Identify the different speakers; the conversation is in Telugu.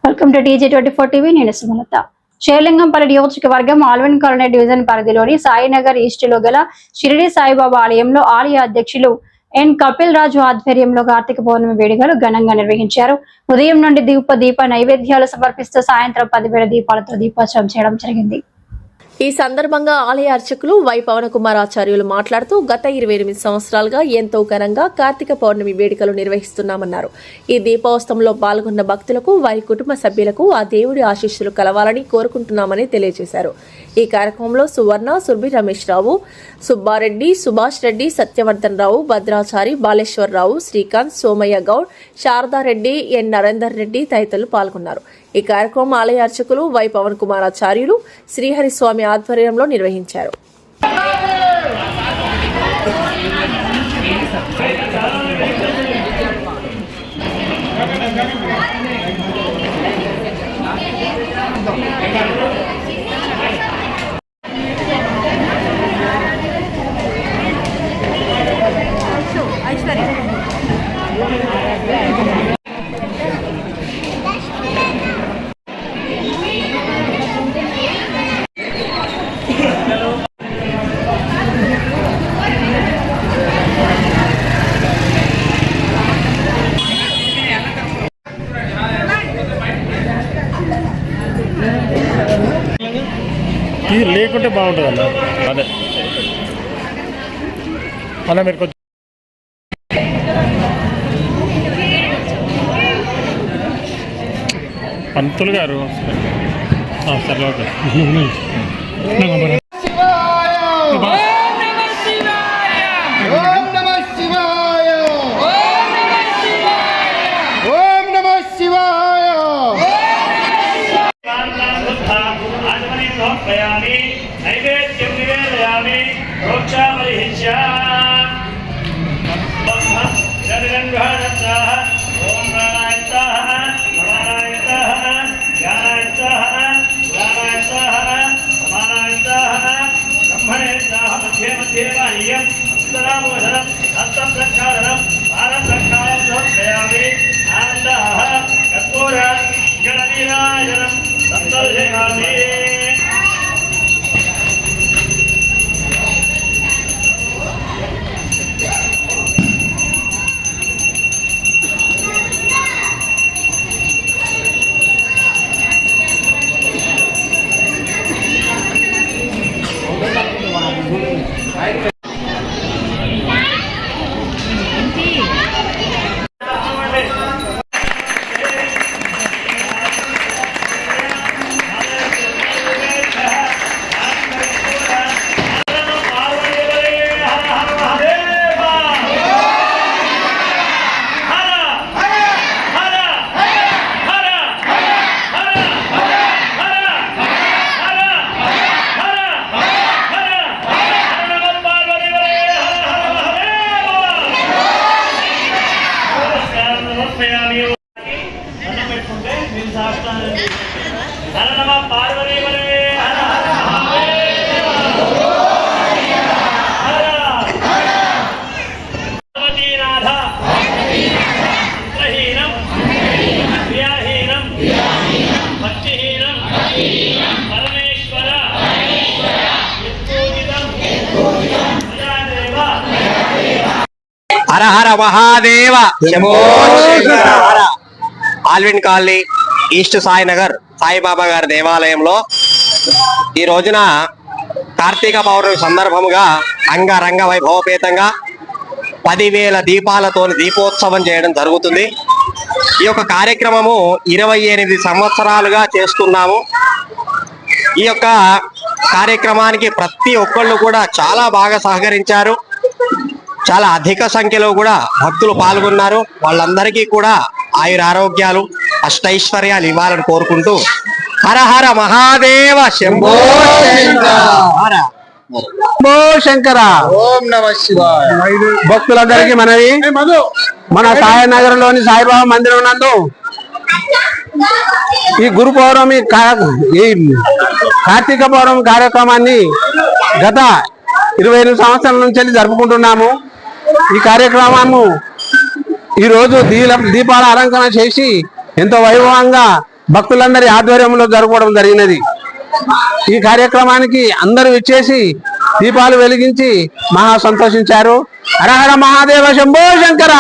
Speaker 1: Welcome to TJ24 TV. నేను సుమలత. షేర్లింగంపల్లి నియోజకవర్గం ఆల్విన్ కాలనీ డివిజన్ పరిధిలోని సాయినగర్ ఈస్ట్ లో గల షిరిడి సాయిబాబా ఆలయంలో ఆలయ అధ్యక్షులు ఎన్ కపిల్ రాజు ఆధ్వర్యంలో కార్తీక పౌర్ణమి వేడుకలు ఘనంగా నిర్వహించారు. ఉదయం నుండి దీప నైవేద్యాలు సమర్పిస్తూ సాయంత్రం 10,000 దీపాలతో దీపోత్సవం చేయడం జరిగింది.
Speaker 2: ఈ సందర్భంగా ఆలయ అర్చకులు వై పవన కుమార్ ఆచార్యులు మాట్లాడుతూ గత 28 సంవత్సరాలుగా ఎంతో ఘనంగా కార్తీక పౌర్ణమి వేడుకలు నిర్వహిస్తున్నామన్నారు. ఈ దీపోత్సవంలో పాల్గొన్న భక్తులకు వారి కుటుంబ సభ్యులకు ఆ దేవుడి ఆశీస్సులు కలవాలని కోరుకుంటున్నామని తెలియజేశారు. ఈ కార్యక్రమంలో సువర్ణ, సుర్బి రమేష్ రావు, సుబ్బారెడ్డి, సుభాష్ రెడ్డి, సత్యవర్ధన్ రావు, భద్రాచారి, బాలేశ్వరరావు, శ్రీకాంత్, సోమయ్య గౌడ్, శారదారెడ్డి, ఎన్ నరేందర్ రెడ్డి తదితరులు పాల్గొన్నారు. ఈ కార్యక్రమం ఆలయ అర్చకులు వై పవన్ కుమార్ ఆచార్యులు శ్రీహరి స్వామి ఆధ్వర్యంలో నిర్వహించారు.
Speaker 3: ఇది లేకుంటే బాగుంటుంది అన్న. అదే అన్న మీరు కొంచెం పంతులు గారు సరే ఓకే.
Speaker 4: నైవేద్యం నివేదయామి ప్రోక్షామరిహిష్య ఓం ప్రాణాయత్తాః సమానాయత్తాః జ్ఞానాయత్తాః ఉదానాయత్తాః సమానాయత్తాః బ్రహ్మణేత్తాః మధ్యే మధ్యే బాహ్యం ఉత్తరామోషణం హస్తం ప్రక్షాళనం పాదం ప్రక్షాళనం సమర్పయామి. ఆనందాః కర్పూర గణనీరాజనం సందర్శయామి.
Speaker 5: Hara Hara Mahadeva. Allwyn colony east Sainagar Saibaba గారి దేవాలయంలో ఈ రోజున కార్తీక పౌర్ణమి సందర్భముగా అంగరంగ వైభవపేతంగా 10,000 దీపాలతో దీపోత్సవం చేయడం జరుగుతుంది. ఈ యొక్క కార్యక్రమము 28 సంవత్సరాలుగా చేస్తున్నాము. ఈ యొక్క కార్యక్రమానికి ప్రతి ఒక్కళ్ళు కూడా చాలా బాగా సహకరించారు. చాలా అధిక సంఖ్యలో కూడా భక్తులు పాల్గొన్నారు. వాళ్ళందరికీ కూడా ఆయురారోగ్యాలు అష్టైశ్వర్యాలు ఇవ్వాలని కోరుకుంటూ హర హర మహాదేవ శంభో శంకర.
Speaker 6: ఓం నమః శివాయ.
Speaker 5: భక్తులందరికీ మనవి, మన సాయినగర్లోని సాయిబాబా మందిరం నందు ఈ గురు పౌర్ణమి ఈ కార్తీక పౌర్ణమి కార్యక్రమాన్ని గత 28 సంవత్సరాల నుంచి జరుపుకుంటున్నాము. ఈ కార్యక్రమము ఈ రోజు దీపాల అలంకరణ చేసి ఎంతో వైభవంగా భక్తులందరి ఆధ్వర్యంలో జరుపుకోవడం జరిగినది. ఈ కార్యక్రమానికి అందరూ ఇచ్చేసి దీపాలు వెలిగించి మహా సంతోషించారు. హర హర మహాదేవ శంభో శంకర.